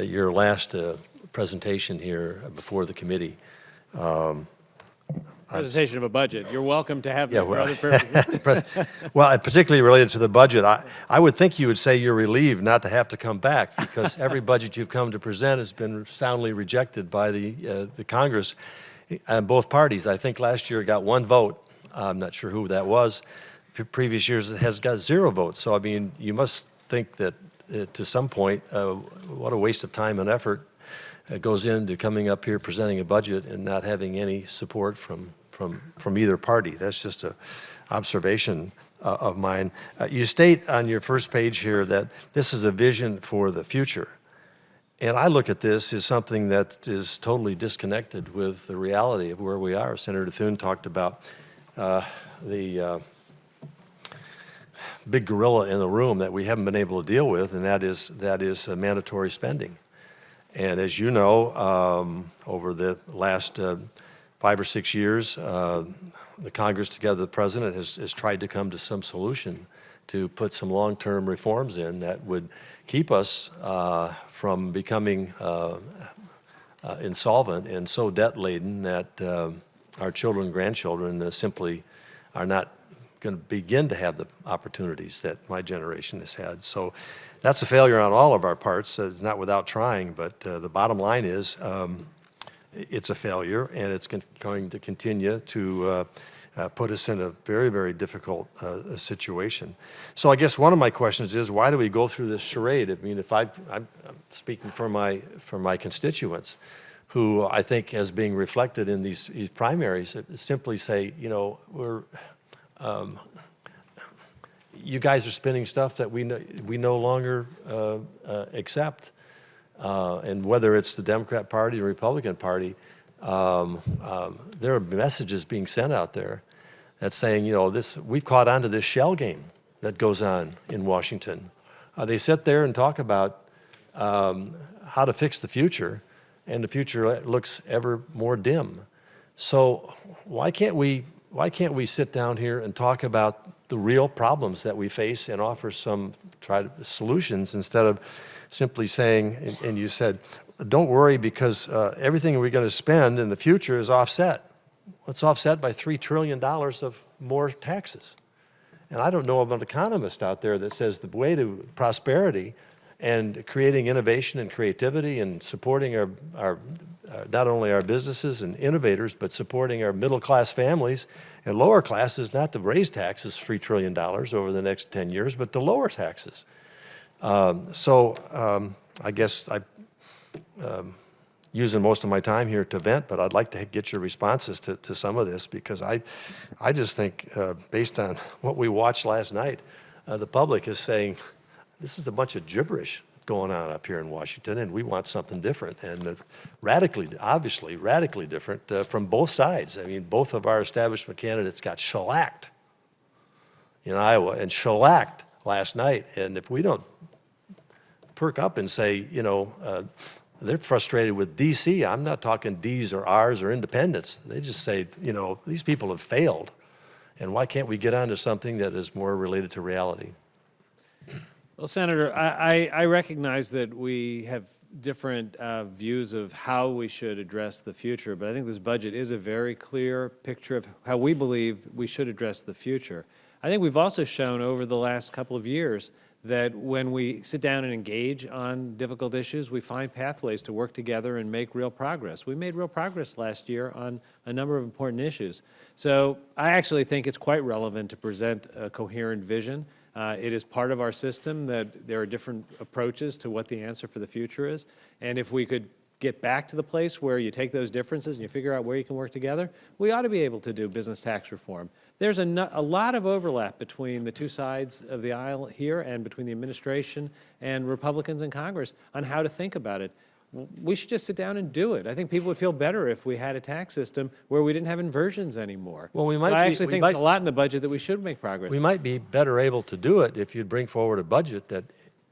your last presentation here before the committee. Presentation of a budget. You're welcome to have Yeah, that for well, other purposes. well, particularly related to the budget, I would think you would say you're relieved not to have to come back, because every budget you've come to present has been soundly rejected by the Congress and both parties. I think last year it got 1 vote. I'm not sure who that was. Previous years it has got 0 votes. So, I mean, you must think that to some point, what a waste of time and effort goes into coming up here presenting a budget and not having any support from either party. That's just an observation of mine. You state on your first page here that this is a vision for the future. And I look at this as something that is totally disconnected with the reality of where we are. Senator Thune talked about the big gorilla in the room that we haven't been able to deal with, and that is mandatory spending. And as you know, over the last 5 or 6 years, the Congress, together with the President, has tried to come to some solution to put some long-term reforms in that would keep us from becoming insolvent and so debt-laden that our children and grandchildren simply are not going to begin to have the opportunities that my generation has had. So that's a failure on all of our parts. It's not without trying, but the bottom line is it's a failure, and it's going to continue to put us in a very, very difficult situation. So I guess one of my questions is, why do we go through this charade? I mean, if I'm speaking for my constituents, who I think, as being reflected in these primaries, simply say, you know, you guys are spending stuff that we no longer accept, and whether it's the Democrat Party or Republican Party, there are messages being sent out there that's saying, you know, we've caught on to this shell game that goes on in Washington. They sit there and talk about how to fix the future, and the future looks ever more dim. So why can't we sit down here and talk about the real problems that we face and offer some solutions, instead of simply saying, and you said, don't worry, because everything we're going to spend in the future is offset. It's offset by $3 trillion of more taxes. And I don't know of an economist out there that says the way to prosperity and creating innovation and creativity and supporting our not only our businesses and innovators, but supporting our middle-class families and lower classes, not to raise taxes $3 trillion over the next 10 years, but to lower taxes. I guess I'm using most of my time here to vent, but I'd like to get your responses to some of this, because I just think, based on what we watched last night, the public is saying, this is a bunch of gibberish going on up here in Washington, and we want something different, and obviously radically different from both sides. I mean, both of our establishment candidates got shellacked in Iowa and shellacked last night, and if we don't perk up and say, you know, they're frustrated with D.C. I'm not talking D's or R's or independents. They just say, you know, these people have failed, and why can't we get on to something that is more related to reality? Well, Senator, I recognize that we have different views of how we should address the future, but I think this budget is a very clear picture of how we believe we should address the future. I think we've also shown over the last couple of years that when we sit down and engage on difficult issues, we find pathways to work together and make real progress. We made real progress last year on a number of important issues. So I actually think it's quite relevant to present a coherent vision. It is part of our system that there are different approaches to what the answer for the future is. And if we could get back to the place where you take those differences and you figure out where you can work together, we ought to be able to do business tax reform. There's a lot of overlap between the two sides of the aisle here and between the administration and Republicans in Congress on how to think about it. We should just sit down and do it. I think people would feel better if we had a tax system where we didn't have inversions anymore. Well, I actually think there's a lot in the budget that we should make progress. We might be better able to do it if you'd bring forward a budget that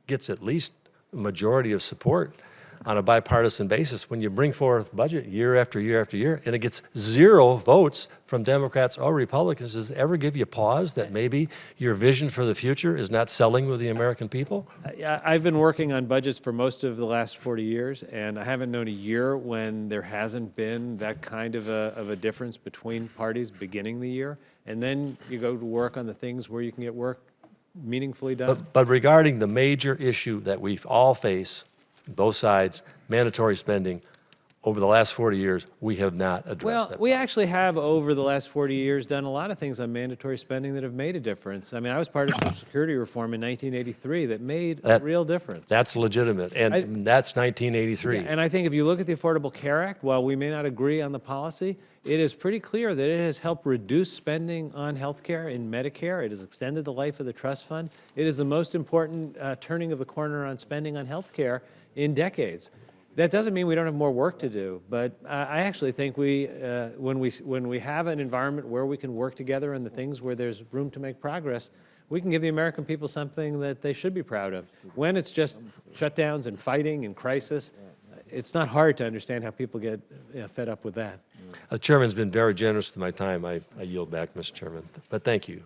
gets at least a majority of support on a bipartisan basis, when you bring forth budget year after year after year, and it gets 0 votes from Democrats or Republicans, does it ever give you pause that maybe your vision for the future is not selling with the American people? I've been working on budgets for most of the last 40 years, and I haven't known a year when there hasn't been that kind of a difference between parties beginning the year. And then you go to work on the things where you can get work meaningfully done. But regarding the major issue that we all face, both sides, mandatory spending, over the last 40 years, we have not addressed Well, that. we actually have, over the last 40 years, done a lot of things on mandatory spending that have made a difference. I mean, I was part of Social Security reform in 1983 that made a real difference. That's legitimate, and that's 1983. And I think if you look at the Affordable Care Act, while we may not agree on the policy, it is pretty clear that it has helped reduce spending on health care in Medicare. It has extended the life of the trust fund. It is the most important turning of the corner on spending on health care in decades. That doesn't mean we don't have more work to do, but I actually think when we have an environment where we can work together on the things where there's room to make progress, we can give the American people something that they should be proud of. When it's just shutdowns and fighting and crisis, it's not hard to understand how people get fed up with that. The chairman's been very generous with my time. I yield back, Mr. Chairman, but thank you.